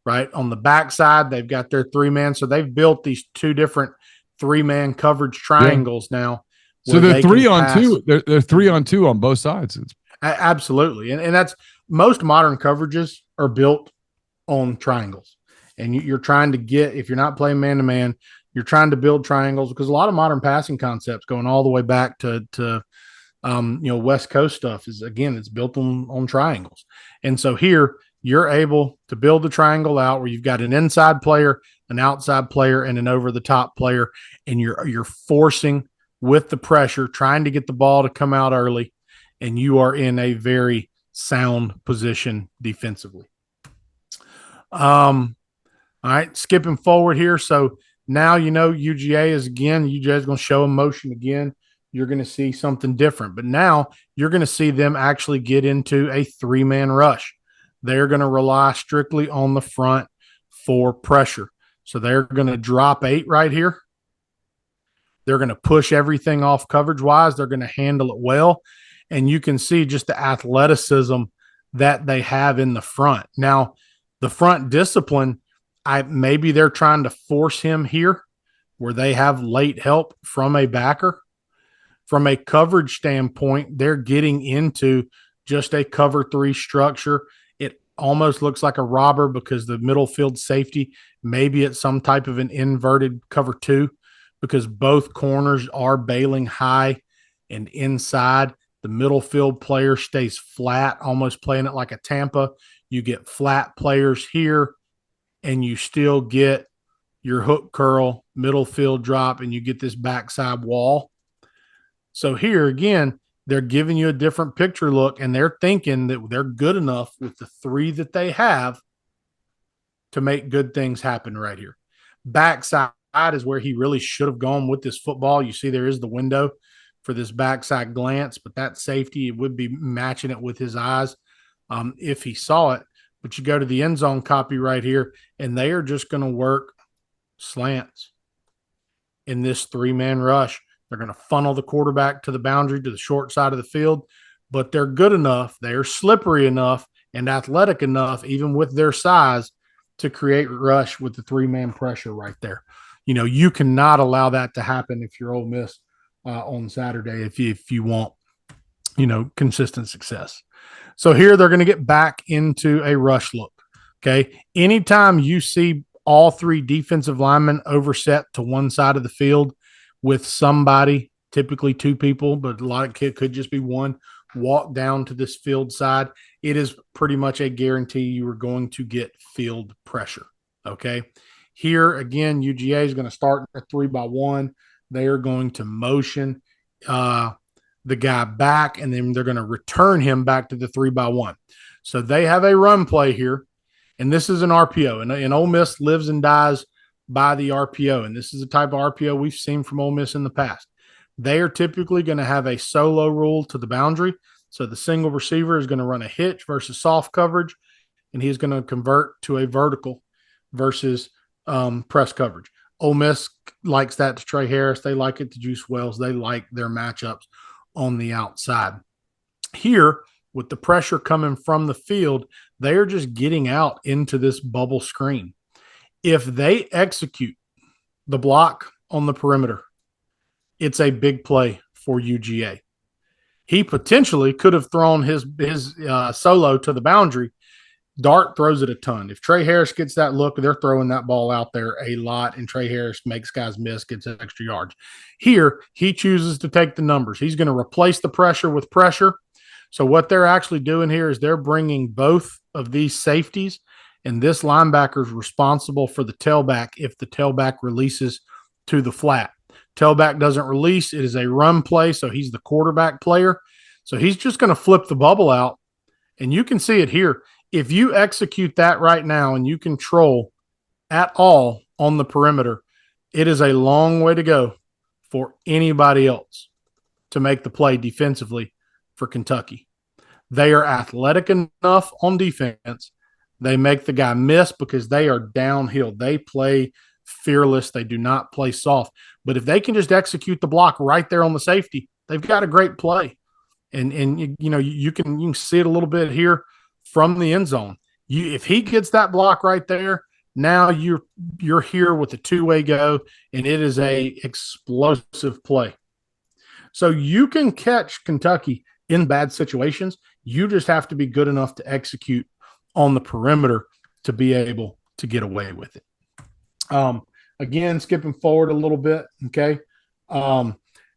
right? On the backside, they've got their 3-man. So they've built these 2 different 3-man coverage triangles now. So they're 3-on-2. They're 3-on-2 on both sides. Absolutely. And that's most modern coverages are built on triangles. And you're trying to get, if you're not playing man-to-man, you're trying to build triangles because a lot of modern passing concepts going all the way back to West Coast stuff is, again, it's built on triangles. And so here you're able to build the triangle out where you've got an inside player, an outside player, and an over-the-top player, and you're forcing with the pressure, trying to get the ball to come out early, and you are in a very sound position defensively. All right, skipping forward here. So now UGA is going to show them motion again. You're going to see something different. But now you're going to see them actually get into a 3-man rush. They're going to rely strictly on the front for pressure. So they're going to drop 8 right here. They're going to push everything off coverage-wise. They're going to handle it well. And you can see just the athleticism that they have in the front. Now, the front discipline, maybe they're trying to force him here where they have late help from a backer. From a coverage standpoint, they're getting into just a cover 3 structure. It almost looks like a robber because the middle field safety, maybe it's some type of an inverted cover 2 because both corners are bailing high and inside. The middle field player stays flat, almost playing it like a Tampa. You get flat players here, and you still get your hook curl, middle field drop, and you get this backside wall. So here again, they're giving you a different picture look, and they're thinking that they're good enough with the three that they have to make good things happen right here. Backside is where he really should have gone with this football. You see there is the window for this backside glance, but that safety, it would be matching it with his eyes if he saw it. But you go to the end zone copy right here, and they are just going to work slants in this three-man rush. They're going to funnel the quarterback to the boundary, to the short side of the field, but they're good enough, they're slippery enough and athletic enough, even with their size, to create rush with the three-man pressure right there. You know, you cannot allow that to happen if you're Ole Miss on Saturday if you want, you know, consistent success. So here they're going to get back into a rush look, okay? Anytime you see all three defensive linemen overset to one side of the field with somebody, typically two people, but a lot of it could just be one, walk down to this field side, it is pretty much a guarantee you are going to get field pressure, okay? Here, again, UGA is going to start a 3-by-1. They are going to motion the guy back, and then they're going to return him back to the 3-by-1. So they have a run play here, and this is an RPO. And Ole Miss lives and dies by the RPO, and this is the type of RPO we've seen from Ole Miss in the past. They are typically going to have a solo rule to the boundary. So the single receiver is going to run a hitch versus soft coverage, and he's going to convert to a vertical versus press coverage. Ole Miss likes that to Trey Harris. They like it to Juice Wells. They like their matchups on the outside. Here, with the pressure coming from the field, they are just getting out into this bubble screen. If they execute the block on the perimeter, it's a big play for UGA. He potentially could have thrown his solo to the boundary. Dart throws it a ton. If Trey Harris gets that look, they're throwing that ball out there a lot, and Trey Harris makes guys miss, gets extra yards. Here, he chooses to take the numbers. He's going to replace the pressure with pressure. So what they're actually doing here is they're bringing both of these safeties, and this linebacker is responsible for the tailback if the tailback releases to the flat. Tailback doesn't release. It is a run play, so he's the quarterback player. So he's just going to flip the bubble out, and you can see it here. If you execute that right now and you control at all on the perimeter, it is a long way to go for anybody else to make the play defensively for Kentucky. They are athletic enough on defense. They make the guy miss because they are downhill. They play fearless. They do not play soft. But if they can just execute the block right there on the safety, they've got a great play. And you can see it a little bit here from the end zone. If he gets that block right there, now you're here with a two-way go, and it is a explosive play. So you can catch Kentucky in bad situations. You just have to be good enough to execute on the perimeter to be able to get away with it. Again, skipping forward a little bit, okay?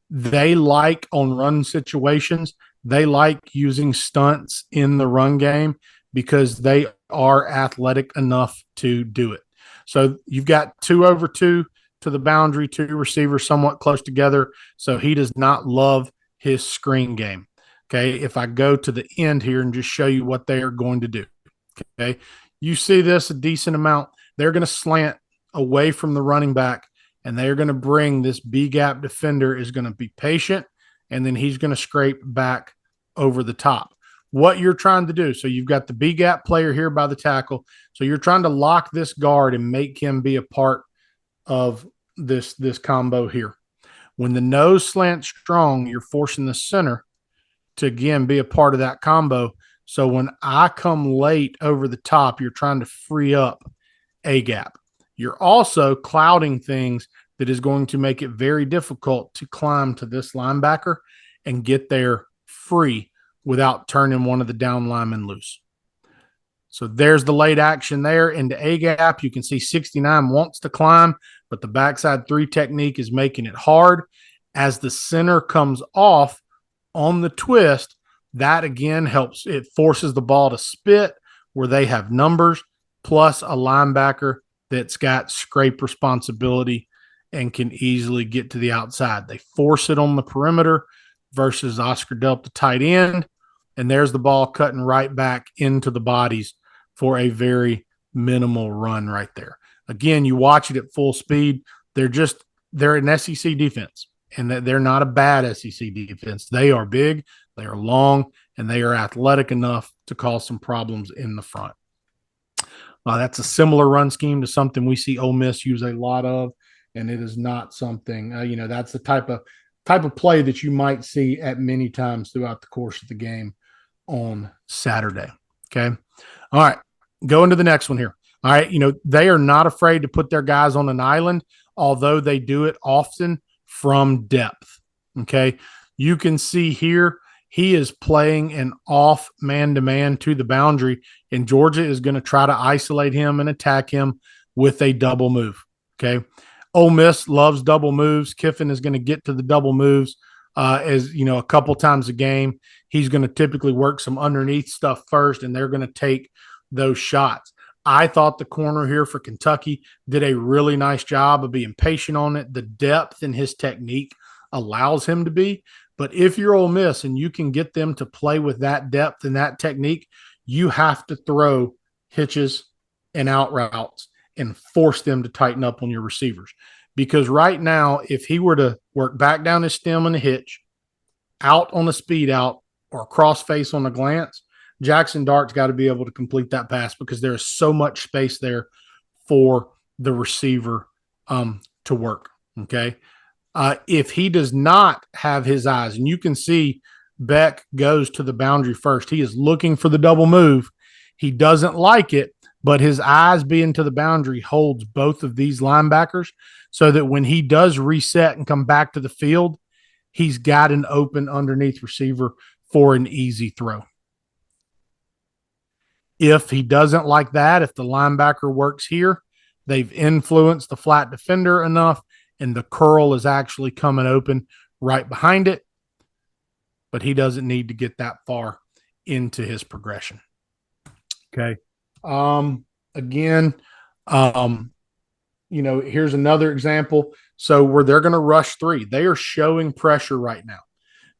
They like on run situations, they like using stunts in the run game because they are athletic enough to do it. So you've got 2 over 2 to the boundary, 2 receivers somewhat close together. So he does not love his screen game. Okay. If I go to the end here and just show you what they are going to do. Okay. You see this a decent amount. They're going to slant away from the running back, and they're going to bring this B gap defender is going to be patient, and then he's going to scrape back over the top. What you're trying to do, so you've got the B gap player here by the tackle, so you're trying to lock this guard and make him be a part of this combo here. When the nose slants strong, you're forcing the center to, again, be a part of that combo. So when I come late over the top, you're trying to free up A gap. You're also clouding things that is going to make it very difficult to climb to this linebacker and get there free without turning one of the down linemen loose. So there's the late action there into A gap. You can see 69 wants to climb, but the backside three technique is making it hard. As the center comes off on the twist, that again helps. It forces the ball to spit where they have numbers, plus a linebacker that's got scrape responsibility and can easily get to the outside. They force it on the perimeter versus Oscar Delta tight end, and there's the ball cutting right back into the bodies for a very minimal run right there. Again, you watch it at full speed. They're an SEC defense, and they're not a bad SEC defense. They are big, they are long, and they are athletic enough to cause some problems in the front. That's a similar run scheme to something we see Ole Miss use a lot of, and it is not something, that's the type of play that you might see at many times throughout the course of the game on Saturday. Okay. All right. Going to the next one here. All right. They are not afraid to put their guys on an island, although they do it often from depth. Okay. You can see here, he is playing an off man-to-man to the boundary, and Georgia is going to try to isolate him and attack him with a double move. Okay. Ole Miss loves double moves. Kiffin is going to get to the double moves a couple times a game. He's going to typically work some underneath stuff first, and they're going to take those shots. I thought the corner here for Kentucky did a really nice job of being patient on it. The depth in his technique allows him to be. But if you're Ole Miss and you can get them to play with that depth and that technique, you have to throw hitches and out routes and force them to tighten up on your receivers. Because right now, if he were to work back down his stem on a hitch, out on a speed out, or cross face on a glance, Jackson Dart's got to be able to complete that pass because there is so much space there for the receiver to work. Okay. If he does not have his eyes, and you can see Beck goes to the boundary first, he is looking for the double move. He doesn't like it, but his eyes being to the boundary holds both of these linebackers so that when he does reset and come back to the field, he's got an open underneath receiver for an easy throw. If he doesn't like that, if the linebacker works here, they've influenced the flat defender enough, and the curl is actually coming open right behind it, but he doesn't need to get that far into his progression. Okay. Here's another example. So where they're going to rush three, they are showing pressure right now.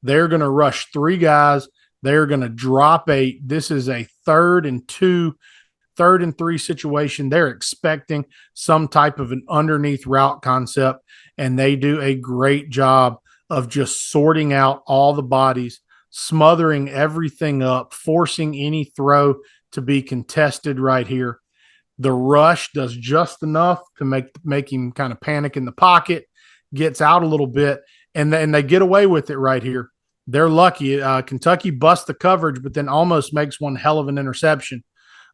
They're going to rush three guys. They're going to drop eight. This is a 3rd and 3 situation. They're expecting some type of an underneath route concept, and they do a great job of just sorting out all the bodies, smothering everything up, forcing any throw to be contested right here. The rush does just enough to make him kind of panic in the pocket, gets out a little bit, and they get away with it right here. They're lucky. Kentucky busts the coverage, but then almost makes one hell of an interception.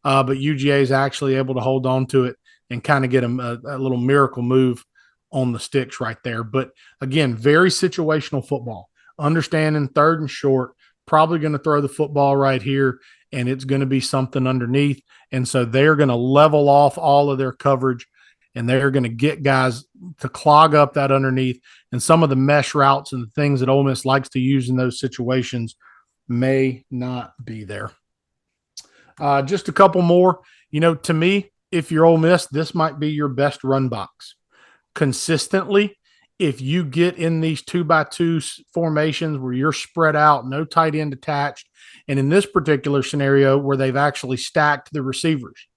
But UGA is actually able to hold on to it and kind of get him a little miracle move on the sticks right there. But again, very situational football. Understanding 3rd and short, probably going to throw the football right here, and it's going to be something underneath. And so they're going to level off all of their coverage, and they're going to get guys to clog up that underneath. And some of the mesh routes and the things that Ole Miss likes to use in those situations may not be there. Just a couple more. To me, if you're Ole Miss, this might be your best run box. Consistently, if you get in these 2x2 formations where you're spread out, no tight end attached, and in this particular scenario where they've actually stacked the receivers,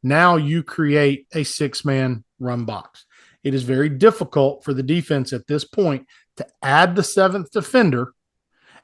now you create a 6-man run box. It is very difficult for the defense at this point to add the 7th defender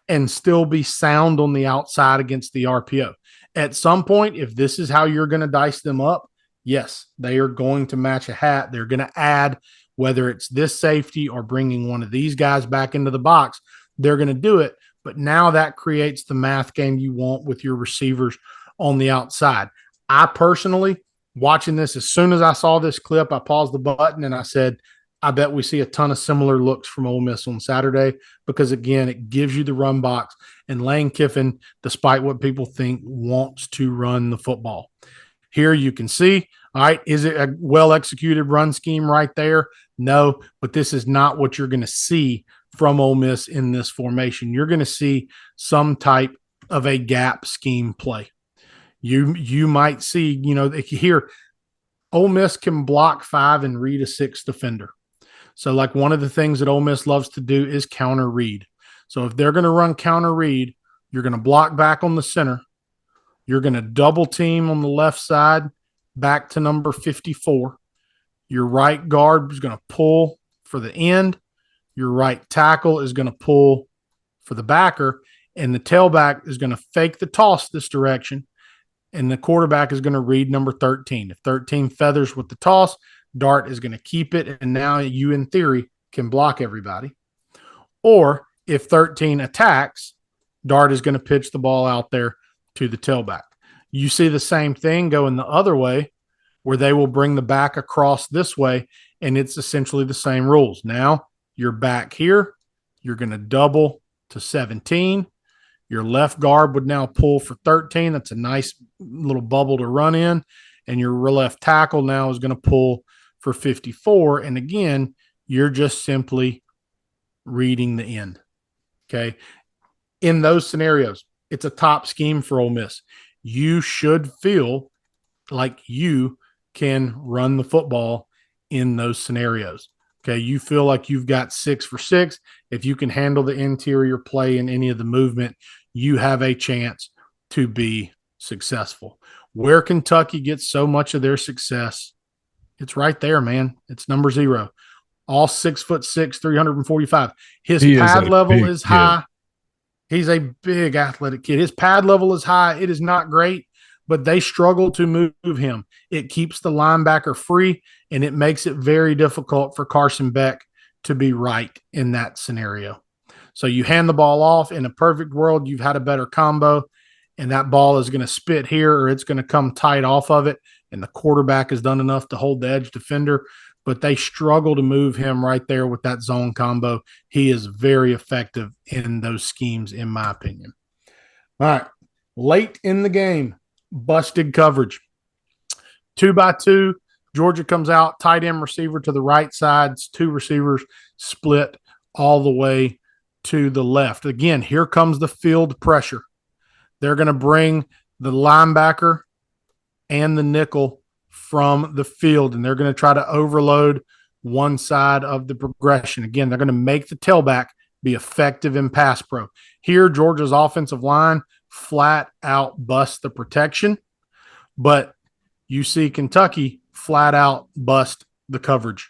and still be sound on the outside against the RPO. At some point, if this is how you're going to dice them up, yes, they are going to match a hat. They're going to add, whether it's this safety or bringing one of these guys back into the box, they're going to do it. But now that creates the math game you want with your receivers on the outside. I personally, watching this, as soon as I saw this clip, I paused the button and I said, I bet we see a ton of similar looks from Ole Miss on Saturday because, again, it gives you the run box. And Lane Kiffin, despite what people think, wants to run the football. Here you can see All right. Is it a well executed run scheme right there? No, but this is not what you're going to see from Ole Miss in this formation. You're going to see some type of a gap scheme play. You might see, here Ole Miss can block 5 and read a 6 defender. So, like, one of the things that Ole Miss loves to do is counter read. So if they're going to run counter read, you're going to block back on the center. You're going to double team on the left side back to number 54. Your right guard is going to pull for the end. Your right tackle is going to pull for the backer. And the tailback is going to fake the toss this direction. And the quarterback is going to read number 13. If 13 feathers with the toss, Dart is going to keep it. And now you, in theory, can block everybody. Or if 13 attacks, Dart is going to pitch the ball out there to the tailback. You see the same thing going the other way, where they will bring the back across this way, and it's essentially the same rules. Now you're back here. You're going to double to 17. Your left guard would now pull for 13. That's a nice little bubble to run in. And your left tackle now is going to pull for 54. And again, you're just simply reading the end. Okay. In those scenarios, it's a top scheme for Ole Miss. You should feel like you can run the football in those scenarios. Okay. You feel like you've got 6 for 6. If you can handle the interior play in any of the movement, you have a chance to be successful. Where Kentucky gets so much of their success, it's right there, man. It's number 0. All 6'6", 345. His pad level is high. He's a big athletic kid. His pad level is high. It is not great, but they struggle to move him. It keeps the linebacker free, and it makes it very difficult for Carson Beck to be right in that scenario. So you hand the ball off. In a perfect world, you've had a better combo, and that ball is going to spit here, or it's going to come tight off of it, and the quarterback has done enough to hold the edge defender. But they struggle to move him right there with that zone combo. He is very effective in those schemes, in my opinion. All right. Late in the game, busted coverage. 2x2, Georgia comes out, tight end receiver to the right side, 2 receivers split all the way to the left. Again, here comes the field pressure. They're going to bring the linebacker and the nickel from the field, and they're going to try to overload one side of the progression. Again, they're going to make the tailback be effective in pass pro. Here, Georgia's offensive line flat out bust the protection, but you see Kentucky flat out bust the coverage.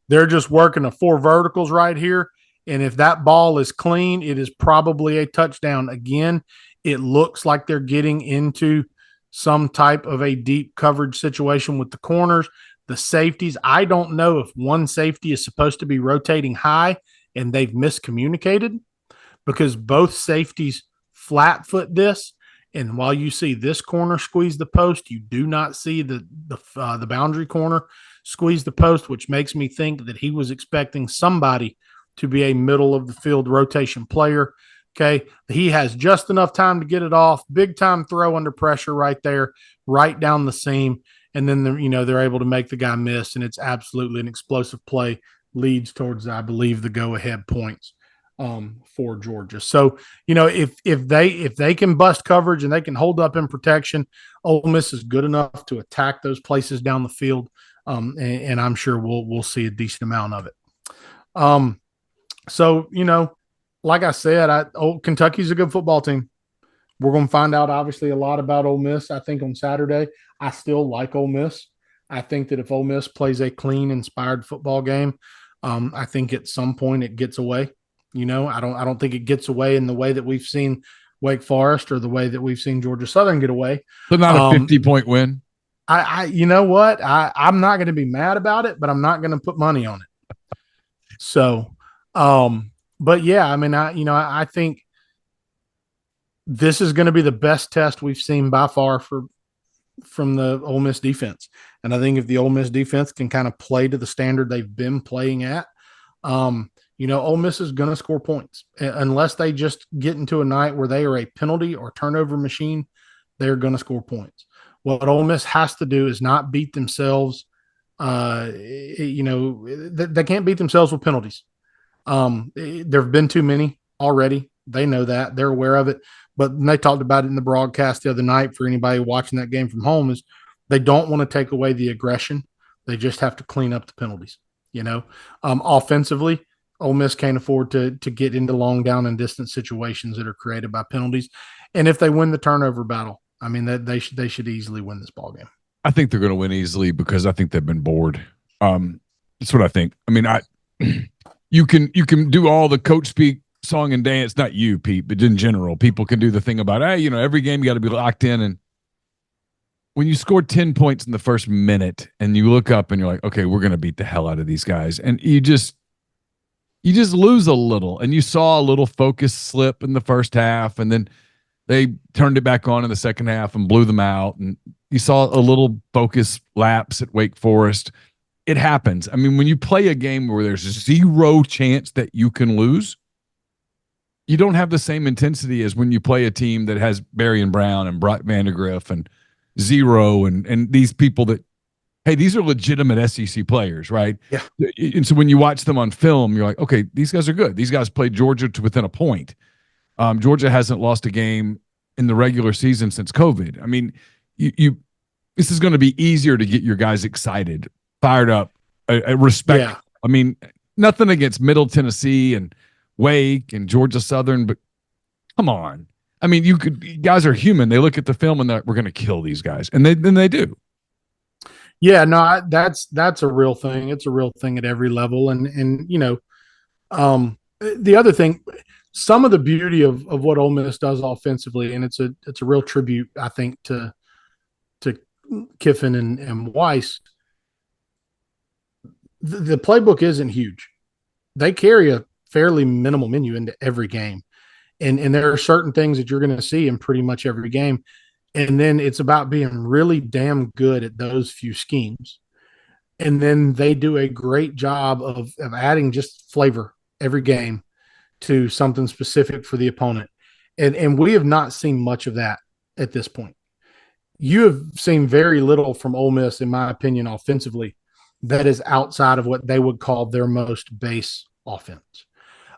They're just working the 4 verticals right here, and if that ball is clean, it is probably a touchdown. Again, it looks like they're getting into some type of a deep coverage situation with the corners, the safeties. I don't know if one safety is supposed to be rotating high and they've miscommunicated, because both safeties flat foot this. And while you see this corner squeeze the post, you do not see the boundary corner squeeze the post, which makes me think that he was expecting somebody to be a middle of the field rotation player. Okay, he has just enough time to get it off. Big time throw under pressure right there, right down the seam. And then, they're able to make the guy miss, and it's absolutely an explosive play. Leads towards, I believe, the go-ahead points for Georgia. So, if they can bust coverage and they can hold up in protection, Ole Miss is good enough to attack those places down the field, and I'm sure we'll see a decent amount of it. So, like I said, Kentucky's a good football team. We're going to find out, obviously, a lot about Ole Miss, I think, on Saturday. I still like Ole Miss. I think that if Ole Miss plays a clean, inspired football game, I think at some point it gets away. I don't think it gets away in the way that we've seen Wake Forest or the way that we've seen Georgia Southern get away. But not a 50-point win. You know what? I'm not going to be mad about it, but I'm not going to put money on it. So, but yeah, I mean, I think this is going to be the best test we've seen by far from the Ole Miss defense. And I think if the Ole Miss defense can kind of play to the standard they've been playing at, Ole Miss is going to score points unless they just get into a night where they are a penalty or turnover machine. They're going to score points. What Ole Miss has to do is not beat themselves. They can't beat themselves with penalties. There have been too many already. They know that. They're aware of it. But they talked about it in the broadcast the other night for anybody watching that game from home is they don't want to take away the aggression. They just have to clean up the penalties. Offensively, Ole Miss can't afford to get into long down and distance situations that are created by penalties. And if they win the turnover battle, I mean, they should easily win this ball game. I think they're going to win easily because I think they've been bored. That's what I think. I mean, you can do all the coach speak, song and dance. Not you, Pete, but in general, people can do the thing about, hey, every game you got to be locked in. And when you score 10 points in the first minute and you look up and you're like, okay, we're going to beat the hell out of these guys, and you just lose a little. And you saw a little focus slip in the first half, and then they turned it back on in the second half and blew them out. And you saw a little focus lapse at Wake Forest. It happens. I mean, when you play a game where there's zero chance that you can lose, you don't have the same intensity as when you play a team that has Barry and Brown and Brock Vandegrift and Zero and these people that, hey, these are legitimate SEC players, right? Yeah. And so when you watch them on film, you're like, okay, these guys are good. These guys played Georgia to within a point. Georgia hasn't lost a game in the regular season since COVID. I mean, this is going to be easier to get your guys excited, fired up, respect. Yeah. I mean, nothing against Middle Tennessee and Wake and Georgia Southern, but come on. I mean, guys are human. They look at the film and we're going to kill these guys, and then they do. Yeah, no, that's a real thing. It's a real thing at every level, and the other thing, some of the beauty of what Ole Miss does offensively, and it's a real tribute, I think, to Kiffin and Weiss. The playbook isn't huge. They carry a fairly minimal menu into every game. And there are certain things that you're going to see in pretty much every game. And then it's about being really damn good at those few schemes. And then they do a great job of adding just flavor every game to something specific for the opponent. And we have not seen much of that at this point. You have seen very little from Ole Miss, in my opinion, offensively, that is outside of what they would call their most base offense.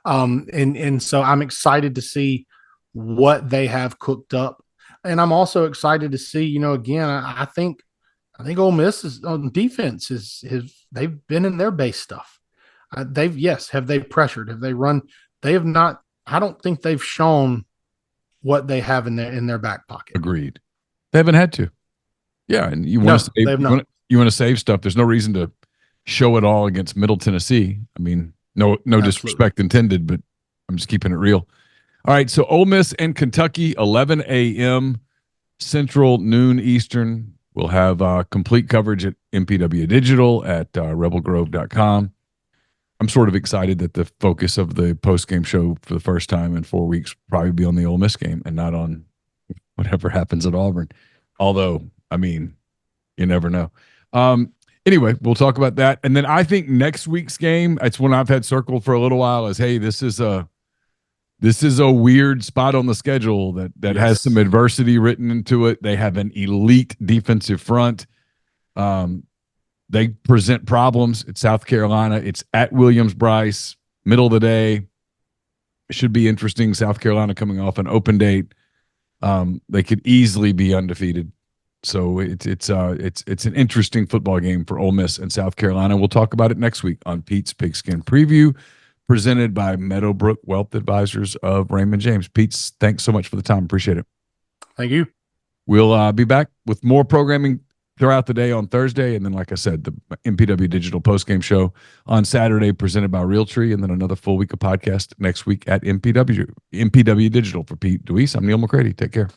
And so I'm excited to see what they have cooked up. And I'm also excited to see, again, I think Ole Miss is on defense they've been in their base stuff. Have they pressured? Have they run? They have not. I don't think they've shown what they have in their back pocket. Agreed. They haven't had to. Yeah, and you want to save stuff. There's no reason to show it all against Middle Tennessee. I mean, no disrespect intended, but I'm just keeping it real. All right, so Ole Miss and Kentucky, 11 a.m. Central, noon Eastern. We'll have complete coverage at MPW Digital at rebelgrove.com. I'm sort of excited that the focus of the post-game show for the first time in 4 weeks will probably be on the Ole Miss game and not on whatever happens at Auburn. Although, I mean, you never know. Anyway, we'll talk about that. And then I think next week's game, it's one I've had circled for a little while, is, hey, this is a weird spot on the schedule that has some adversity written into it. They have an elite defensive front. They present problems at South Carolina. It's at Williams-Brice, middle of the day. It should be interesting. South Carolina coming off an open date. They could easily be undefeated. So it's an interesting football game for Ole Miss and South Carolina. We'll talk about it next week on Pete's Pigskin Preview, presented by Meadowbrook Wealth Advisors of Raymond James. Pete, thanks so much for the time. Appreciate it. Thank you. We'll be back with more programming throughout the day on Thursday. And then, like I said, the MPW Digital postgame show on Saturday, presented by Realtree, and then another full week of podcast next week at MPW Digital. For Pete Deweese, I'm Neil McCready. Take care.